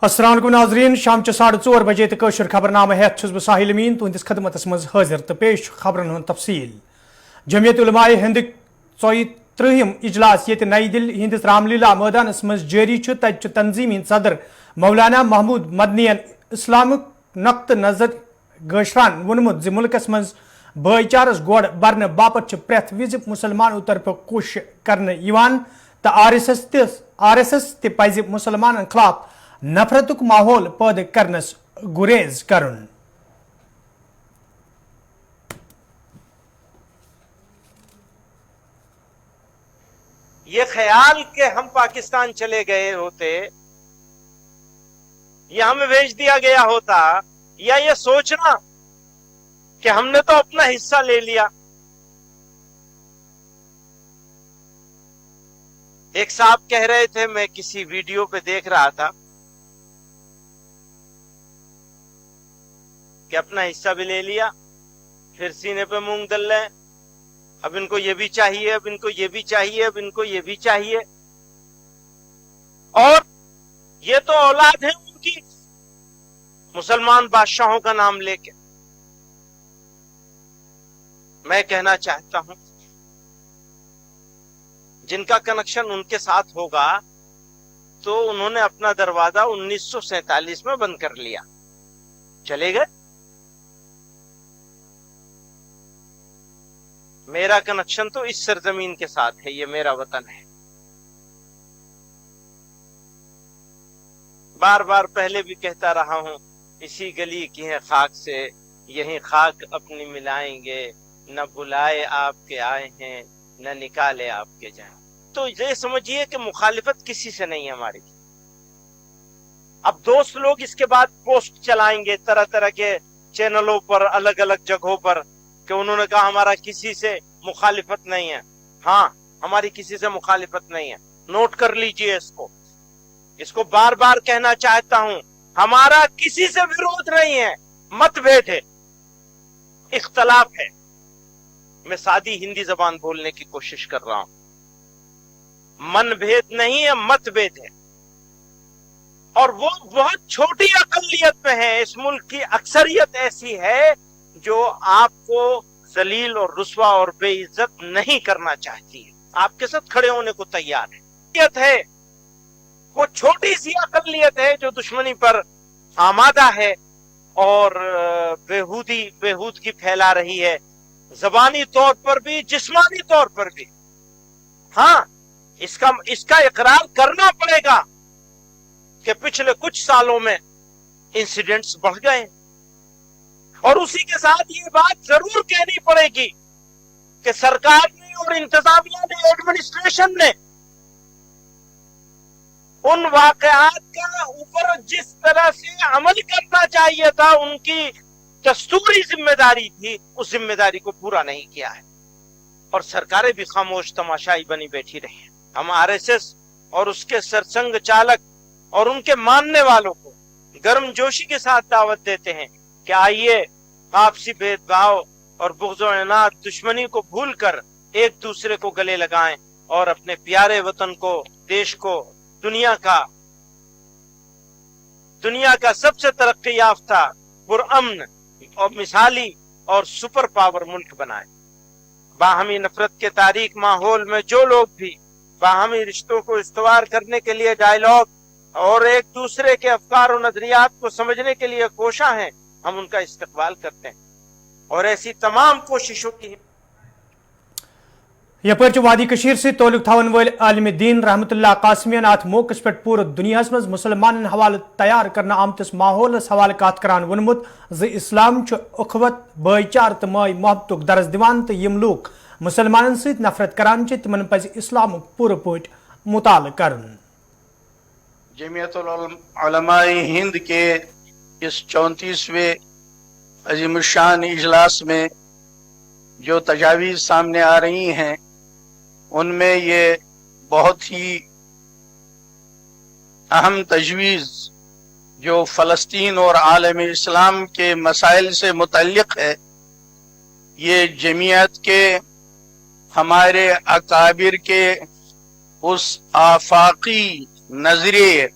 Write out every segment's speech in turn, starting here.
अस्सलाम वालेकुम नाज़रीन, शाम 4:30 बजे तक खबरनामा हेत छुस बह साहिल अमीन तुंदिस खदमतस मज हाजिर तो पेश खबरन हुंद तफसील। जमियत उलमाए हिंद 34 इजलास ये नई दिल्ली हिंदिस रामलीला मैदानस मज जारी तत तंजीमी सदर मौलाना महमूद मदनियन इस्लामिक नक्त नजर गशरान वोनमुत जि मुल्कस मज भाईचारस गोड़ बरने बापत प्रेथ विज मुसलमानों तरफ कोशिश करने तो RSS ते पज मुसलमान खिलाफ नफरतुक माहौल पैदा करनस गुरेज करुन। ये ख्याल कि हम पाकिस्तान चले गए होते या हमें भेज दिया गया होता, या ये सोचना कि हमने तो अपना हिस्सा ले लिया। एक साहब कह रहे थे, मैं किसी वीडियो पे देख रहा था कि अपना हिस्सा भी ले लिया, फिर सीने पे मूंग दल रहे, अब इनको ये भी चाहिए, अब इनको ये भी चाहिए, अब इनको ये भी चाहिए। और ये तो औलाद है उनकी, मुसलमान बादशाहों का नाम लेके। मैं कहना चाहता हूं, जिनका कनेक्शन उनके साथ होगा तो उन्होंने अपना दरवाजा 1947 में बंद कर लिया, चले गए। मेरा कनेक्शन तो इस सरजमीन के साथ है, ये मेरा वतन है। बार बार पहले भी कहता रहा हूं, इसी गली की है खाक से, यही खाक अपनी मिलाएंगे, न बुलाए आपके आए हैं, न निकाले आपके जाए। तो ये समझिए कि मुखालिफत किसी से नहीं है हमारी। अब दोस्त लोग इसके बाद पोस्ट चलाएंगे तरह तरह के चैनलों पर, अलग अलग जगहों पर, कि उन्होंने कहा हमारा किसी से मुखालिफत नहीं है। हाँ, हमारी किसी से मुखालिफत नहीं है, नोट कर लीजिए इसको बार बार कहना चाहता हूं, हमारा किसी से विरोध नहीं है, मतभेद है, इख्तलाफ है। मैं सादी हिंदी जबान बोलने की कोशिश कर रहा हूं। मनभेद नहीं है, मतभेद है। और वो बहुत छोटी अकलियत में है। इस मुल्क की अक्सरियत ऐसी है जो आपको जलील और रुस्वा और बेइज्जत नहीं करना चाहती है, आपके साथ खड़े होने को तैयार है। वो छोटी सी अकलियत है जो दुश्मनी पर आमादा है और बेहूदगी फैला रही है, जबानी तौर पर भी, जिस्मानी तौर पर भी। हाँ, इसका इकरार करना पड़ेगा कि पिछले कुछ सालों में इंसिडेंट्स बढ़ गए, और उसी के साथ ये बात जरूर कहनी पड़ेगी कि सरकार ने और इंतजामिया ने, एडमिनिस्ट्रेशन ने उन वाकयात का ऊपर जिस तरह से अमल करना चाहिए था, उनकी दस्तूरी जिम्मेदारी थी, उस जिम्मेदारी को पूरा नहीं किया है। और सरकारें भी खामोश तमाशाई बनी बैठी रही। हम RSS और उसके सरसंघ चालक और उनके मानने वालों को गर्मजोशी के साथ दावत देते हैं कि आइए आपसी भेदभाव और बुग़्ज़ और इनाद, दुश्मनी को भूलकर एक दूसरे को गले लगाएं और अपने प्यारे वतन को, देश को दुनिया का सबसे तरक्की याफ्ता, पुरअमन और मिसाली और सुपर पावर मुल्क बनाएं। बाहमी नफरत के तारीक माहौल में जो लोग भी बाहमी रिश्तों को इस्तवार करने के लिए डायलॉग और एक दूसरे के अफकार और नजरियात को समझने के लिए कोशा हैं, हम उनका इस्तकबाल करते हैं और ऐसी तमाम कोशिशों की। यपर वादी कशीर से तोलुक थावन वाले आलिम दीन रहमतुल्लाह कासिमियन अत मौकस पे पूरे दुनिया मज मुसलमान हवाले तैयार करना आमतस माहौल हवाले कत करान वोनमुत ज इस्लाम उखवत, भाईचार तो माय मोहब्बतुक दर्ज दिवान तो यम लोग मुसलमानन सहित नफरत करान तिमन पज इस्लाम पूरे पोट मुताल करन। जमियतुल उलमाए हिंद के इस 34वें अजीमुशान इजलास में जो तजावीज़ सामने आ रही हैं, उनमें ये बहुत ही अहम तजवीज़ जो फ़लस्तीन और आलम इस्लाम के मसाइल से मुतल्लिक़ है, ये जमीयत के, हमारे अकाबिर के उस आफाकी नजरिए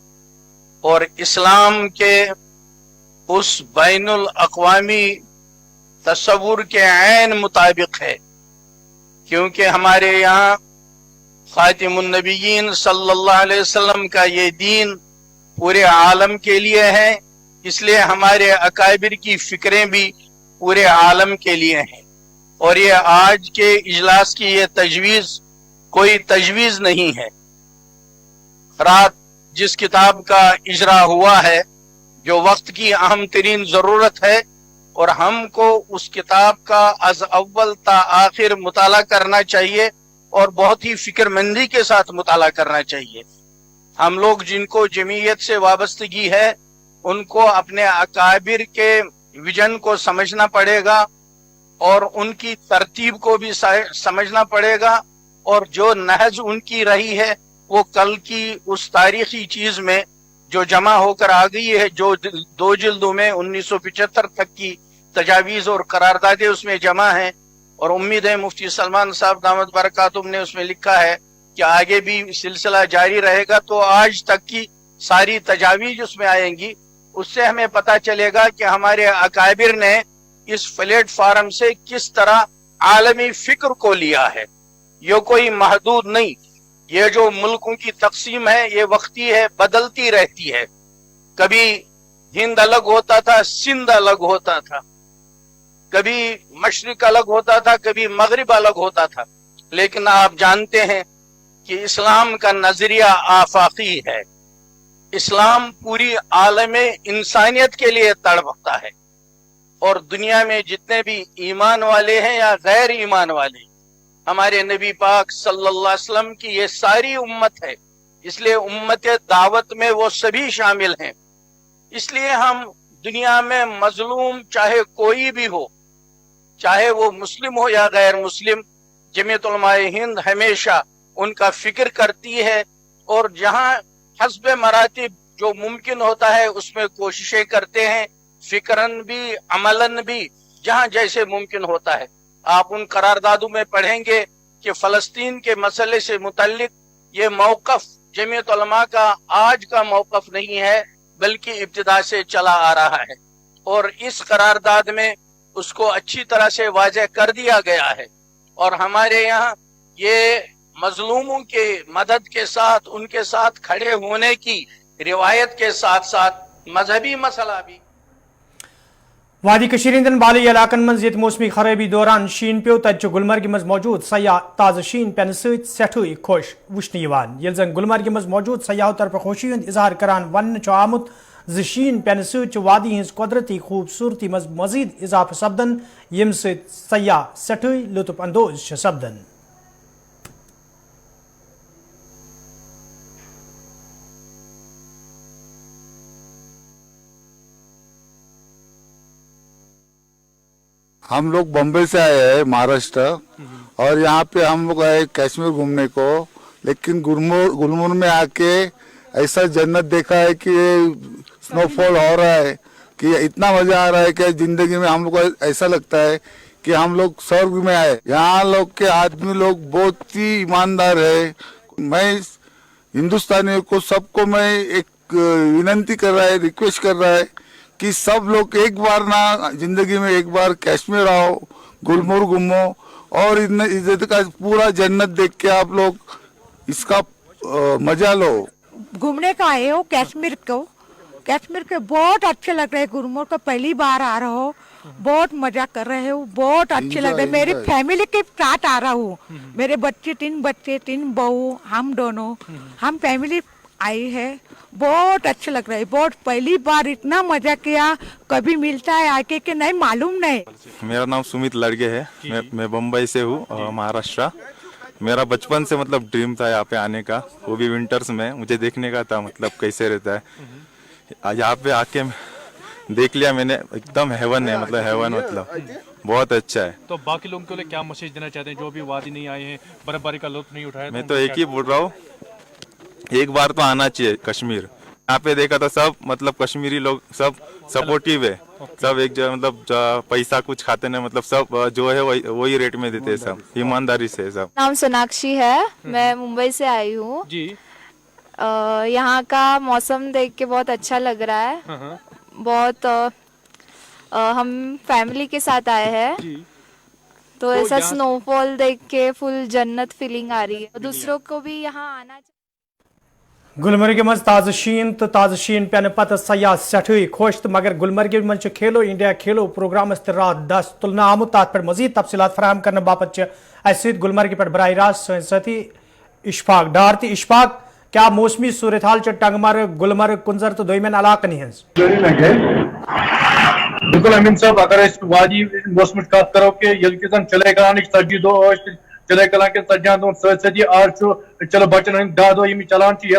और इस्लाम के उस बैनुल अक़वामी तस्वुर के ऐन मुताबिक है, क्योंकि हमारे यहाँ खातिमुन नबिय्यीन सल्लल्लाहु अलैहि वसल्लम का ये दीन पूरे आलम के लिए है, इसलिए हमारे अकाबिर की फिक्रें भी पूरे आलम के लिए हैं। और ये आज के इजलास की ये तजवीज़ कोई तजवीज़ नहीं है। रात जिस किताब का इजरा हुआ है, जो वक्त की अहम तरीन ज़रूरत है, और हमको उस किताब का अज अव्वल ता आखिर मुताला करना चाहिए और बहुत ही फिक्रमंदी के साथ मुताला करना चाहिए। हम लोग जिनको जमीयत से वाबस्तगी है, उनको अपने अकाबिर के विजन को समझना पड़ेगा और उनकी तरतीब को भी समझना पड़ेगा, और जो नहज उनकी रही है वो कल की उस तारीखी चीज में जो जमा होकर आ गई है, जो 2 जिल्दों में 1975 तक की तजावीज और करारदादे उसमें जमा हैं, और उम्मीद है मुफ्ती सलमान साहब दामद बरकातुहू ने उसमें लिखा है कि आगे भी सिलसिला जारी रहेगा, तो आज तक की सारी तजावीज उसमें आएंगी। उससे हमें पता चलेगा कि हमारे अकाबिर ने इस प्लेटफार्म से किस तरह आलमी फिक्र को लिया है। ये कोई महदूद नहीं, ये जो मुल्कों की तकसीम है ये वक्ती है, बदलती रहती है। कभी हिंद अलग होता था, सिंध अलग होता था, कभी मशरिक अलग होता था, कभी मगरिब अलग होता था, लेकिन आप जानते हैं कि इस्लाम का नजरिया आफाकी है। इस्लाम पूरी आलम इंसानियत के लिए तड़पता है, और दुनिया में जितने भी ईमान वाले हैं या गैर ईमान वाले, हमारे नबी पाक सल्लल्लाहु अलैहि वसल्लम की ये सारी उम्मत है, इसलिए उम्मत दावत में वो सभी शामिल हैं। इसलिए हम दुनिया में मजलूम चाहे कोई भी हो, चाहे वो मुस्लिम हो या गैर मुस्लिम, जमीयत उलमाए हिंद हमेशा उनका फिक्र करती है, और जहां हस्ब मरातिब जो मुमकिन होता है उसमें कोशिशें करते हैं, फिक्रन भी अमलन भी, जहां जैसे मुमकिन होता है। आप उन करारदादों में पढ़ेंगे कि फलस्तीन के मसले से मुतल्लिक ये मौकफ जमीयत उलमा का आज का मौकफ नहीं है, बल्कि इब्तिदा से चला आ रहा है, और इस करारदाद में उसको अच्छी तरह से वाज़ेह कर दिया गया है। और हमारे यहाँ ये मजलूमों के मदद के साथ, उनके साथ खड़े होने की रिवायत के साथ साथ मजहबी मसला भी। वादी कशीर हिंदन बाली इलाकन मज ये मौसमी खराबी दौरान शीन पे तत गुलमर्ग मज मौजूद सयाह ताज़ शीन पेन सठे खुश वुचन ये जन गुलमर्ग मज मौजूद सयाहों तरफ खुशी हूं इजहार करान वन आमुत शीन पेन वादी हज कुदरती खूबसूरती मज मजीद इजाफा सपदन यम सयाह सठे लुत्फ अंदोज सपदन। हम लोग बम्बई से आए हैं, महाराष्ट्र, और यहाँ पे हम लोग आए कश्मीर घूमने को, लेकिन गुलमर्ग में आके ऐसा जन्नत देखा है कि स्नोफॉल हो रहा है कि इतना मजा आ रहा है कि जिंदगी में हम लोग को ऐसा लगता है कि हम लोग स्वर्ग में आए। यहाँ लोग के आदमी लोग बहुत ही ईमानदार है। मैं हिंदुस्तानियों को सबको मैं एक विनंती कर रहा है, रिक्वेस्ट कर रहा है कि सब लोग एक बार ना जिंदगी में एक बार कश्मीर आओ, गुलमर्ग घूमो, और इज्जत का पूरा जन्नत देख के आप लोग इसका मजा लो। घूमने का आए हो कश्मीर को, कश्मीर के बहुत अच्छे लग रहे हैं। गुलमर्ग को पहली बार आ रहा हो, बहुत मजा कर रहे हो, बहुत अच्छे लग रहे हैं। मेरी फैमिली के साथ आ रहा हूँ, मेरे बच्चे 3 बहू, हम दोनों, हम फैमिली आई है। बहुत अच्छे लग रहा है, बहुत पहली बार इतना मजा किया, कभी मिलता है आके कि नहीं मालूम नहीं। मेरा नाम सुमित लड़के है, मैं बम्बई से हूँ, महाराष्ट्र। मेरा बचपन से मतलब ड्रीम था यहाँ पे आने का, वो भी विंटर्स में मुझे देखने का था मतलब कैसे रहता है। यहाँ पे आके देख लिया मैंने, एकदम हेवन है, मतलब हेवन, मतलब बहुत अच्छा है। तो बाकी लोगों के लिए क्या मैसेज देना चाहते हैं जो भी वादी नहीं आए हैं, बर्फबारी का लुत्फ नहीं उठाया? मैं तो एक ही बोल रहा हूँ, एक बार तो आना चाहिए कश्मीर। यहाँ पे देखा तो सब मतलब कश्मीरी लोग सब सपोर्टिव है, सब एक जो मतलब पैसा कुछ खाते नहीं, मतलब सब जो है वही रेट में देते हैं, सब ईमानदारी से। सब नाम सोनाक्षी है, मैं मुंबई से आई हूँ जी। यहाँ का मौसम देख के बहुत अच्छा लग रहा है। बहुत हम फैमिली के साथ आए हैं, तो ऐसा स्नोफॉल देख के फुल जन्नत फीलिंग आ रही है। दूसरों को भी यहाँ आना चाहिए। गुलमर्ग मज ताज़ शीन तो ताज़ शीन पेन पत सयाह सठई खुश तो मगर गुलमर्ग मज खेलो इंडिया खेलो प्रोग्राम रात 10 तुलना आमुत तथ पे मजीद तफसीलात फराहम करने बापत सत गुलमर्ग पे बराह रास्त साथी इशफाक डार तो इशफाक क्या मौसमी सूरत हाल टंगमर्ग गुलमर्ग कुंजर तो दोमेन इलाकन हज बिल्कुल अमीन साहब, अगर वादी मौसम कत करो कि चले कलान 40 दो चले कलान के 40 दो सदी आज चलो बचन हंद 10 दो चलान ये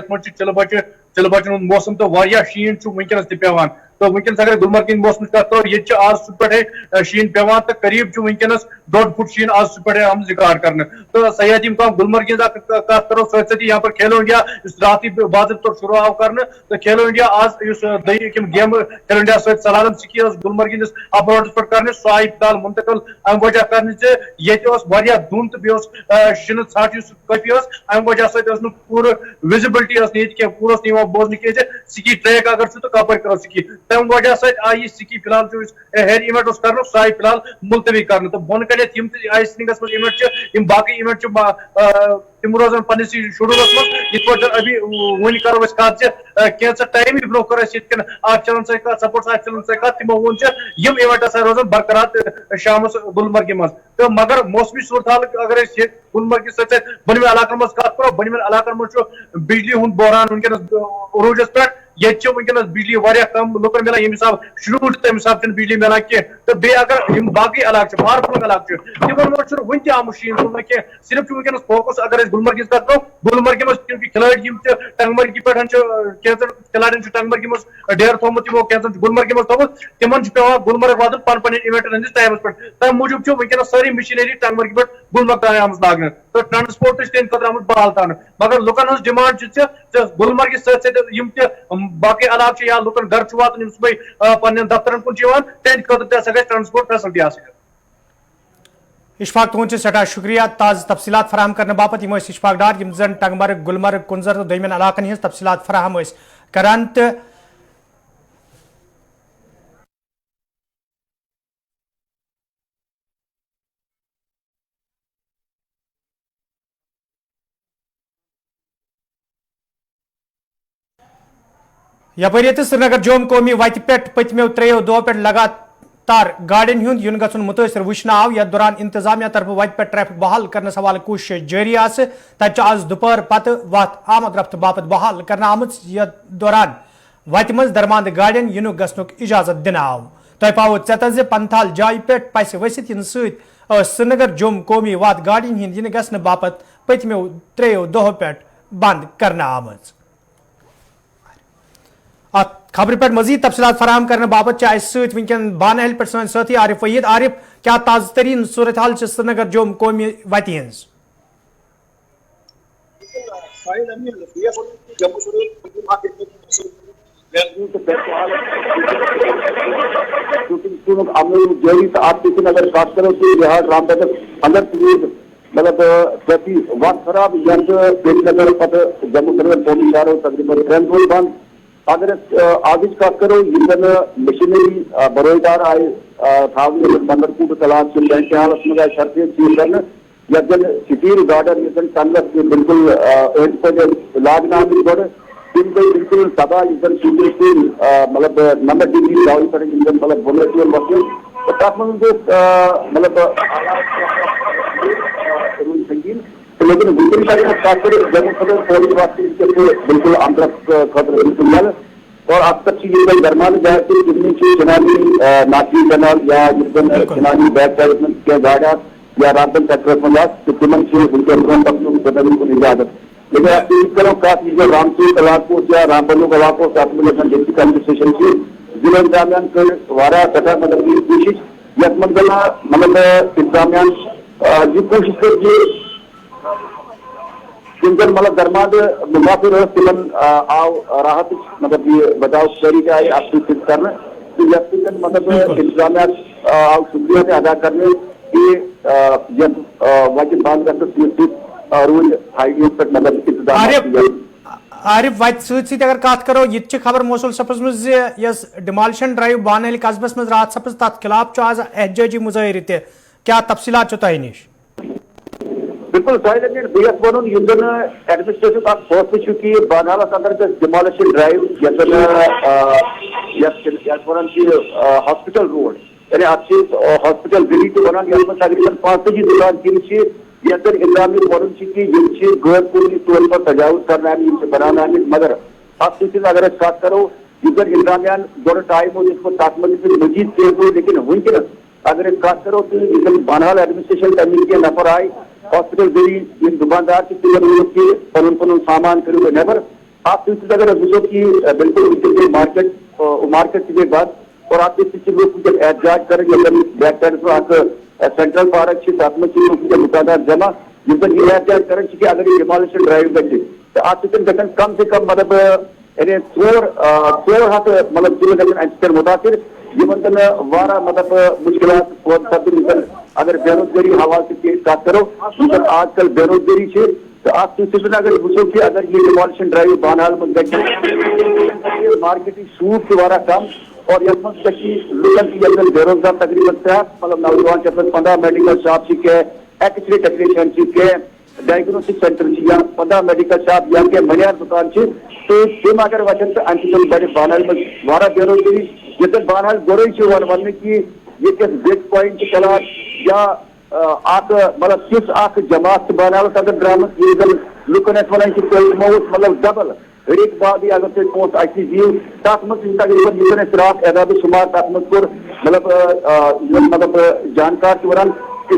चलो बचन मौसम तो शीन वनकस तवान तो वनकस अगर गुलमर्ग मौसम कत करो ये आज सुबह पे शीन पेवान तो करीब वनकस 1.5 फुट शीन आज सुबह पे हम रिकॉर्ड करने तो सयाहती मकाम गुलमर्ग कत करो सदी यहाँ पर खेलो इंडिया इस रात बाजिब तो शुरू आव कर तो खेलो इंडिया आज गेम खेलो इंडिया सहित सलालम सिकी गुलमर्ग अब्रोड पे कर सो आई फिलहाल मुंतकिल अम वजह कर धुन तो शीन षट कपी अम वजह सत पूर विजिबिलिटी पूरा बोजन कि सिकी ट्रैक अगर तो कपर करो सिकी तम वजह सत आई सिकी फिलहाल जो हेयर इवेंट कर सो आई फिलहाल मुलतवी कर तो बोन कल आई स्निंगस मज इवेंट बाकी इवेंट तिम रोजान पन्निस शेड्यूलस मज अभी वन करो कत कैसा टाइम ब्रो कर चलन सपोर्ट्स चलन तिमो वो यम इवेंट रोजान बरकरार शाम गुलमर्ग मज तो मगर मौसमी सूरत हाल अगर गुलमर्ग सत बनवे इलाकन मज कत करो बनवे इलाकन मज बिजली हूं बहरान वनकस उरूजस पे ये वनकस बिजली कम लुकन मिलान ये हिसाब शुरू तम हिसाब बिजली मिलान की तो बे अगर बाकी इलाक फार इलाक तिमन मज वन तम शीन तुम कह सिर्फ वनकस फोकस अगर गुलमर्ग कत करो गुलमर्ग मज खिलाड़ी टंगमर्ग पे खिलाड़न टंगमर्ग मज डेर थोमुत तमो कैंसन गुलमर्ग मज थोमुत तिमन पे गुलमर्ग वात पन इवेंट हंदिस टाइम पे तम मूजूब वनकस सारी मशीनरी टंगमर्ग पे गुलमर्ग तान आम लाग तो ट्रांसपोर्ट तम खतर आम बहाल थान मगर लुकन हज डिमांड गुलमर्ग सत बाकी इलाक या लुकन घर वातन सुबह पन्न दफ्तरन कुन तहद खतर ट्रांसपोर्ट फैसिलिटी आ इशफाक तुंद सठा शुक्रिया ताज़ तफसीलात फराहम करने बापत इशफाक डार जन टंगमर्ग गुलमर्ग कुंजर तो दोमेन इलाकन हज तफसीलात फराहम करान तो यपर श्रीनगर जोम कौमी वत पे पतमो 3 दो पे लगातार गाड़ियों हूं युन गन मुतासर वुचन आव यथ दौरान इंतजामिया तरफ वत पे ट्रैफिक बहाल करने हवाले कोशिश जारी तत आज दोपहर पत वत आमद रफ्त बापत बहाल करना आम यथ दौरान वत मज दरमांद गाड़ियों युन गसन इजाजत दिन आव तह पावो चत पंथाल जाय पे पस वसित इन श्रीनगर जोम कौमी वत गाड़ियों हंद इन गसन बापत पतमो 3 दो पे बंद करना आम खबर पे मजीद तफसीलात फराहम करने बाबत वनकन बानहल पे सन साथी आरिफ वहीद आरिफ क्या ताज़ा तरीन सूरत हाल श्रीनगर जोम कौमी वत हज अगर बात करो मतलब प्रति वक्त खराब नगर पे जम्मू कश्मीर तकरीबन ट्रेन बंद अगर आगे कत करो मशीनरी बरोदार आए बंदरकूट तलाश हालत मज आए शर्फियत चीज कर यन सिटीर गार्डन तंगस बिल्कुल लाग गो तम गई बिल्कुल तबाह मतलब 90 डिग्री डाउन कर मतलब वोलेटियल वसूल तो तथ मतलब संगीन लेकिन दूसरी तारीख खास कर जम्मू खबर फौरी वास्ते बिल्कुल अंदर खबर बिल्कुल और अब तक ये दरमान जाए जिनमें चुनावी नाची कनाल या चुनावी बैक डेवलपमेंट के गाड़ा या रामबन सेक्टर में तिमन बिल्कुल इजाजत लेकिन आप करो खास रामचूर इलाकों या रामबनू इलाकों डिप्टी कमिश्नरेशन की जिला इंतजामियान कर वारा सटा मतलब कोशिश यथ मतलब इंतजामियान ये कोशिश कर मतलब दरमाद मुसाफिर तिमन आव राहत मतलब ये बचाव तरीके आए आप करने मतलब इंतजामिया आव शुक्रिया अदा करने के जब वाजिब बात करते रूल हाईवे पर मतलब इंतजाम आरिफ वत सी अगर कत करो ये खबर मौसूल सपज यस डिमोलिशन ड्राइव बानहल कस्बस मज रात सपज तथ खिलाफ आज एहतजाजी मुजाहिर क्या तफसीलात तह निश बिल्कुल साहिल बस वन एडमिनिस्ट्रेशन फैसले कि बानहालस अंदर demolition drive one hospital road यानी हॉस्पिटल गली तो वन तकरीबन 50 दुकान यदर इंतजामी वन कि गैर कानूनी तौर पर तजावुज कर बनाना मगर अत अगर कत करो युद्धन इंतजामिया गो टाइम तथ मजीद तेज हो लेकिन वनकस अगर कत करो तो बानहाल एडमिनिस्ट्रेशन तमिल के नफर आए हॉस्पिटल गई इन दुकानदार की पन पन सामान करो नबर आप अगर वो कि बिल्कुल मार्केट के बाद और आप लोग एहतजाज कर बैक साइड सेंट्रल पार्क तथ दुकानदार जमा युद्धन ये एहतजाज कर अगर ये डिमोलिशन ड्राइव गि तो अत गन कम से कम मतलब यानी 4 हथ मतलब चिल गन अमे मुतासर यमन वारा मतलब मुश्किलात सपदन अगर बेरोजगारी हवाले से कत करो आजकल बेरोजगारी तो आप अगर वो कि अगर ये डिमोलिशन ड्राइव बानहाल में मार्केट सूट वारा कम और लुकन की बेरोजगार तकरीबन 7 मतलब नौजवान 15 medical shop x-ray technician diagnostic centre या 15 मेडिकल शॉप या के मनियार दुकान तो तम अगर वचन तो अमे बड़े बानहाल में वारा बेरोजगारी ये बानहाल गोरे वन कि ये ब्रेक पॉइंट चलान या मतलब तिस जमात बानहाल अगर द्रामत ये लुकन वन मतलब डबल एक बाद अगर तुम पोस दिव तथ तकरीबन रात एदाद शुमार तथ कोर मतलब जानकार वन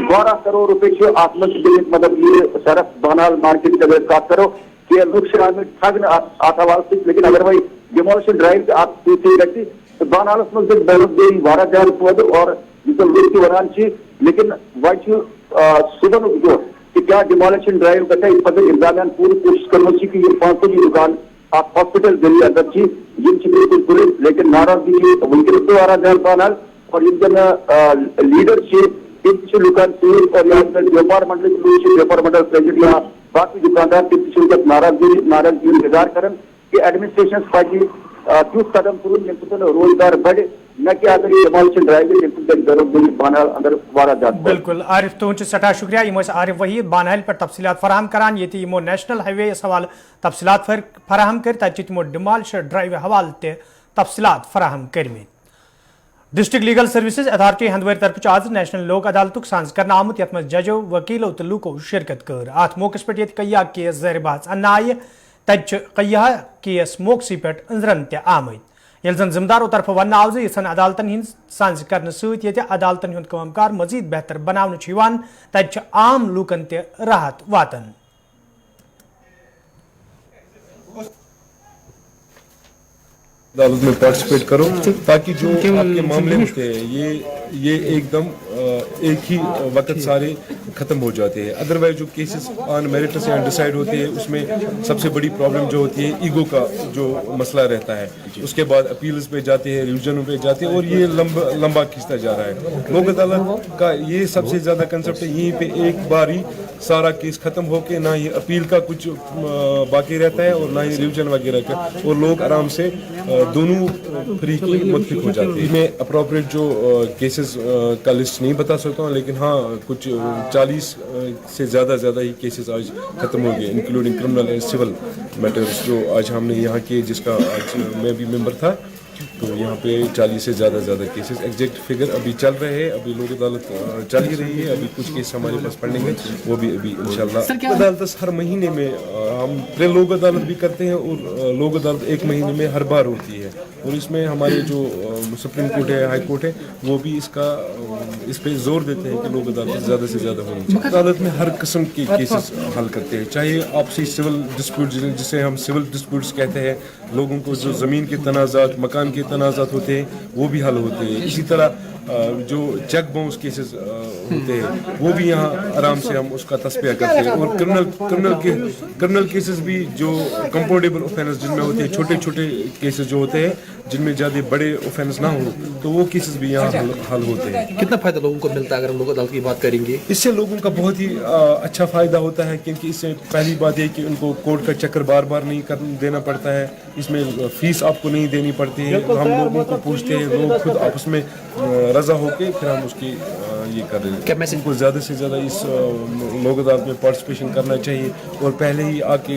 12 करोड़ रुपये अत मतलब ये सरफ बानहाल मार्केट अगर कत करो कि लुक ठगन अत हवाले लेकिन अगर वही डिमोलिशन ड्राइव आप गि तो बानहालस मज बेरोजगारी वारा ज्यादा पौध और लुक वन लेकिन वह सुबह दो कि क्या डिमोलिशन ड्राइव गई इंतजामिया पूरी कोशिश कर कि ये 50 दुकान आप हॉस्पिटल गली अंदर बिल्कुल पुलिस लेकिन नाराजगी वनकस वारा ज्यादा बानहाल और लीडर इन लुकान और व्यापार मंडल व्यापार मंडल प्रेसिडेंट या बाकी दुकानदार तम नाराजगी इजहार कर एडमिनिस्ट्रेशन पज तुथ कदम तुल रोजगार बढ़ न कि अगर ये डिमोलिशन ड्राइव बेरोजगारी बानहाल अंदर वारा ज्यादा बिल्कुल आरिफ तुहद सठा शुक्रिया यमो आरिफ वहीद बानहाल पे तफसीलात फराहम करान ये यमो नेशनल हाईवे हवाले तफसीलात फराहम कर तत तमो डिमोलिशन ड्राइव हवाले तफसीलात फराहम करम डिस्ट्रिक्ट लीगल सर्विसेज अथॉरिटी हंदवार तरफ आज नेशनल लोक अदालत साज कर आमुत यथ जजो वकीलों तो लूको शिरकत कर अत मौके पे कय्या केस ज़ेर बहस अन्न आय तत कय्या केस मौकसी पे अंजरन आमद ये जन जिम्मेदारों तरफ वन आव इन अदालतन हंद सांझ कर सत अदालतन हंद कामकार मजीद बेहतर बनाने तत आम लूकन ते राहत वातन अदालत में पार्टिसिपेट करो ताकि जो आपके मामले होते हैं ये एकदम एक ही वक्त सारे खत्म हो जाते हैं। अदरवाइज जो केसेस ऑन मेरिट्स या डिसाइड होते हैं उसमें सबसे बड़ी प्रॉब्लम जो होती है ईगो का जो मसला रहता है, उसके बाद अपील्स पे जाते हैं, रिविजन पे जाते हैं और ये लंबा खींचता जा रहा है। लोक अदालत का ये सबसे ज़्यादा कंसेप्ट है, यहीं पे एक बार ही सारा केस खत्म होके ना ही अपील का कुछ बाकी रहता है और ना ही रिविजन वगैरह का, और लोग आराम से दोनों फ्री की मुतफिक हो जाते हैं। मैं अप्रोप्रिएट जो केसेस का लिस्ट नहीं बता सकता हूँ, लेकिन हाँ कुछ 40 से ज़्यादा ही केसेस आज खत्म हो गए, including criminal and civil matters जो आज हमने यहाँ किए, जिसका आज मैं भी मेंबर था। तो यहाँ पे 40 से ज़्यादा केसेस, एग्जैक्ट फिगर अभी चल रहे हैं, अभी लोक अदालत चल ही रही है, अभी कुछ केस हमारे पास पेंडिंग है, वो भी अभी इंशाल्लाह। अदालत हर महीने में हम प्रे लोक अदालत भी करते हैं और लोक अदालत एक महीने में हर बार होती है, और इसमें हमारे जो सुप्रीम कोर्ट है, हाई कोर्ट है, वो भी इस पे जोर देते हैं कि लोक अदालत ज़्यादा से ज़्यादा होनी चाहिए। अदालत में हर किस्म के केसेस हल करते हैं, चाहे आपसी सिविल डिस्प्यूट जिसे हम सिविल डिस्प्यूट्स कहते हैं, लोगों को जो ज़मीन के तनाज़ात, मकान के तनाज़ात होते हैं वो भी हल होते हैं। इसी तरह जो चेक बाउंस केसेस होते हैं वो भी यहाँ आराम से हम उसका तस्बिया करते हैं। और क्रिमिनल केसेस भी जो कंपाउंडेबल ऑफेंस जिनमें होते हैं, छोटे छोटे केसेस जो होते हैं जिनमें ज़्यादा बड़े ऑफेंस ना हो, तो वो केसेस भी यहाँ हल होते हैं। कितना फायदा लोगों को मिलता है अगर हम लोग अदालत की बात करेंगे? इससे लोगों का बहुत ही अच्छा फ़ायदा होता है, क्योंकि इससे पहली बात है कि उनको कोर्ट का चक्कर बार बार नहीं देना पड़ता है, इसमें फ़ीस आपको नहीं देनी पड़ती है, हम लोगों को पूछते हैं, लोग खुद आपस में रज़ा होके फिर हम उसकी ये कर रहे हैं। उनको ज़्यादा से ज़्यादा इस लोक अदालत में पार्टिसिपेशन करना चाहिए और पहले ही आके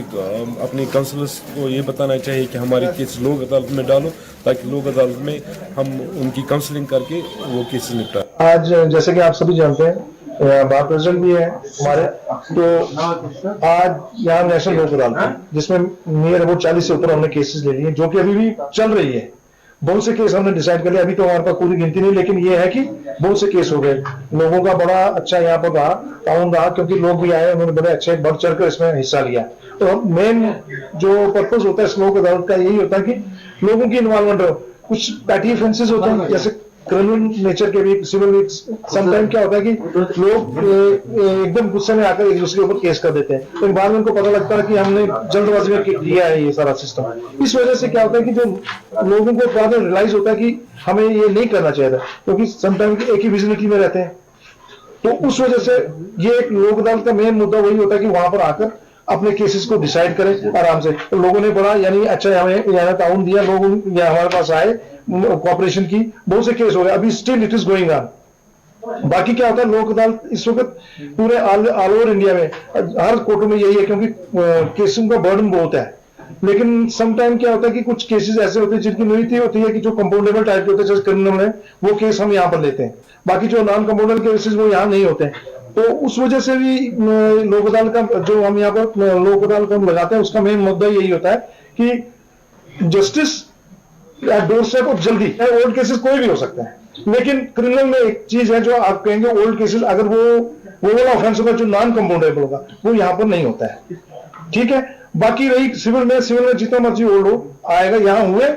अपने काउंसलर्स को ये बताना चाहिए कि हमारे केस लोक अदालत में डालो, ताकि लोक अदालत में हम उनकी काउंसलिंग करके वो केसेस निपटाएं। आज जैसे कि आप सभी जानते हैं बार प्रेसिडेंट भी है हमारे, तो आज यहाँ नेशनल लोक अदालत है जिसमें नियर अबाउट 40 से ऊपर हमने केसेस ले लिए जो कि अभी भी चल रही है। बहुत से केस हमने डिसाइड कर लिया, अभी तो हमारे पास पूरी गिनती नहीं, लेकिन ये है कि बहुत से केस हो गए। लोगों का बड़ा अच्छा यहाँ पर रहा, ताउन रहा, क्योंकि लोग भी आए, उन्होंने बड़े अच्छे बढ़ चढ़ कर इसमें हिस्सा लिया। तो मेन जो पर्पज होता है इस लोक अदालत का यही होता है कि लोगों की इन्वॉल्वमेंट हो। कुछ पैटी ऑफेंसेस होते हैं जैसे क्रिमिनल नेचर के भी, सिविल भी। समटाइम क्या होता है कि लोग एकदम गुस्से में आकर एक दूसरे के ऊपर केस कर देते हैं, तो बाद में उनको पता लगता है कि हमने जल्दबाजी में किया है ये सारा सिस्टम। इस वजह से क्या होता है कि जो लोगों को बाद में रियलाइज होता है कि हमें ये नहीं करना चाहिए था, क्योंकि समटाइम एक ही विजिबिलिटी में रहते हैं। तो उस वजह से ये एक लोक अदालत का मेन मुद्दा वही होता है कि वहां पर आकर अपने केसेस को डिसाइड करें आराम से। तो लोगों ने बड़ा यानी अच्छा हमें यहाँ ताउन दिया, लोग हमारे पास आए, कॉपरेशन की, बहुत से केस हो गए, अभी still it is going on. बाकी क्या होता है लोक अदालत इस वक्त पूरे ऑल ओवर इंडिया में हर कोर्टों में यही है, क्योंकि केसों का बर्डन बहुत है। लेकिन सम टाइम क्या होता है कि कुछ केसेस ऐसे होते हैं जिनकी नीति होती है कि जो कंपाउंडेबल टाइप के होते हैं, जैसे क्रिमिनल है, वो केस हम यहाँ पर लेते हैं, बाकी जो नॉन कंपाउंडेबल केसेस वो यहाँ नहीं होते हैं। तो उस वजह से भी लोक अदालत का जो हम यहाँ पर लोक अदालत हम लगाते हैं उसका मेन मुद्दा यही होता है कि जस्टिस डोर स्टेप और जल्दी। ओल्ड केसेस कोई भी हो सकता है, लेकिन क्रिमिनल में एक चीज है जो आप कहेंगे ओल्ड केसेस अगर वो वाला ऑफेंस होगा जो नॉन कंपाउंडेबल होगा वो यहाँ पर नहीं होता है, ठीक है। बाकी रही सिविल में जितना मर्जी ओल्ड हो आएगा, यहाँ हुए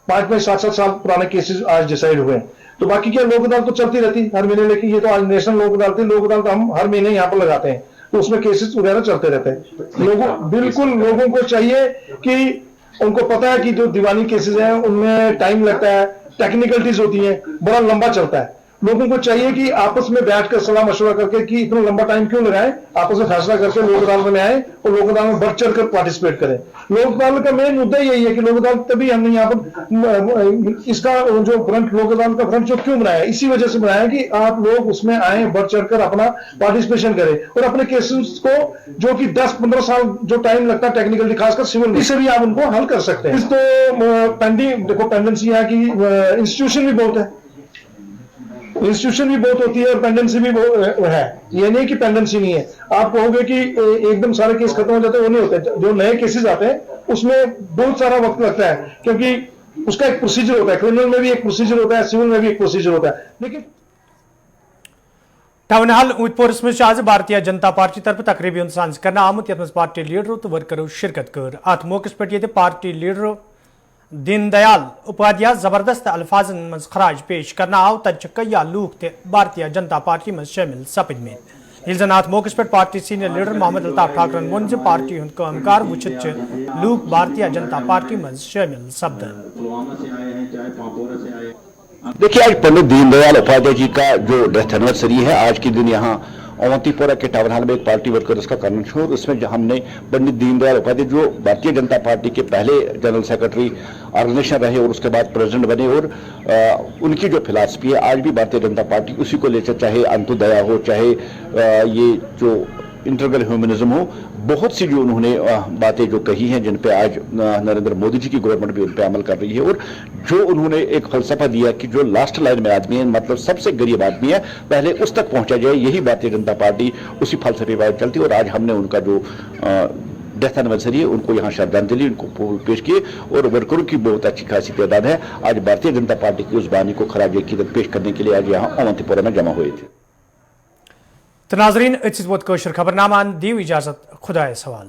5 में 7 साल पुराने केसेस आज डिसाइड हुए। तो बाकी क्या लोक अदालत तो चलती रहती हर महीने, लेकिन ये तो आज नेशनल लोक अदालत है, लोक अदालत हम हर महीने यहाँ पर लगाते हैं, तो उसमें केसेस वगैरह चलते रहते हैं। बिल्कुल लोगों को चाहिए कि उनको पता है कि जो दीवानी केसेस हैं उनमें टाइम लगता है, टेक्निकलिटीज होती हैं, बड़ा लंबा चलता है। लोगों को चाहिए कि आपस में बैठकर सलाह मशवरा करके कि इतना लंबा टाइम क्यों लगाएं, आपस में फैसला करके लोक अदालत में आए और लोक अदालत में बढ़ चढ़ कर पार्टिसिपेट करें। लोक अदालत का मेन मुद्दा यही है कि लोक अदालत तभी हमने यहाँ पर इसका जो फ्रंट लोक अदालत का फ्रंट जो क्यों बनाया, इसी वजह से बनाया कि आप लोग उसमें आए, बढ़ चढ़कर अपना पार्टिसिपेशन करें और अपने केसेस को जो कि 10-15 साल जो टाइम लगता है टेक्निकली, खासकर सिविल में, इससे भी आप उनको हल कर सकते हैं। तो पेंडिंग देखो, पेंडेंसी यहाँ की इंस्टीट्यूशन भी बहुत है, इंस्टीट्यूशन भी बहुत होती है और पेंडेंसी भी है। ये नहीं कि पेंडेंसी नहीं है। आप कहोगे कि एकदम सारे केस खत्म हो जाते हैं, वो नहीं होते। जो नए केसेस आते हैं उसमें बहुत सारा वक्त लगता है, क्योंकि उसका एक प्रोसीजर होता है। क्रिमिनल में भी एक प्रोसीजर होता है, सिविल में भी एक प्रोसीजर होता है। लेकिन टाउन हॉल उमतपुरस में आज भारतीय जनता पार्टी तरफ तकरीबन सांस करना आमुत, यथ पार्टी लीडरों तो वर्करों शिरकत कर। अत मौके पे पार्टी लीडरों दीनदयाल उपाध्याय जबरदस्त अल्फाजन मज खराज पेश करना आव तच कई लूक ते भारतीय जनता पार्टी में शामिल सपद में। इल्जन अत मौके पे party senior leader Mohammad Altaf ठाकरन वोन पार्टी हूं Kamkar वुचित look Bharatiya Janata party में शामिल सपद। देखिए, आज पंडित दीनदयाल उपाध्याय जी का जो डेथ एनिवर्सरी है, आज के दिन यहाँ अवंतीपोरा के टाउन हॉल में एक पार्टी वर्कर्स का कन्वेंशन और उसमें हमने पंडित दीनदयाल उपाध्याय जो भारतीय जनता पार्टी के पहले जनरल सेक्रेटरी ऑर्गेनाइजेशन रहे और उसके बाद प्रेसिडेंट बने, और उनकी जो फिलॉसफी है आज भी भारतीय जनता पार्टी उसी को लेकर, चाहे अंत्योदया हो, चाहे ये जो इंटीग्रल ह्यूमनिज्म हो, बहुत सी जो उन्होंने बातें जो कही हैं जिन पे आज नरेंद्र मोदी जी की गवर्नमेंट भी उन पे अमल कर रही है, और जो उन्होंने एक फलसफा दिया कि जो लास्ट लाइन में आदमी है, मतलब सबसे गरीब आदमी है, पहले उस तक पहुंचा जाए, यही भारतीय जनता पार्टी उसी फलसफे पर चलती है। और आज हमने उनका जो डेथ एनिवर्सरी है उनको यहाँ श्रद्धांजलि उनको पेश किए और वर्करों की बहुत अच्छी खासी तादाद है आज भारतीय जनता पार्टी की उस बानी को खराज अकीदत पेश करने के लिए आज यहाँ अवंतीपोरा में जमा हुए थे। तो नाजरीन, खबरनामा दी इजाजत, खुदा सवाल।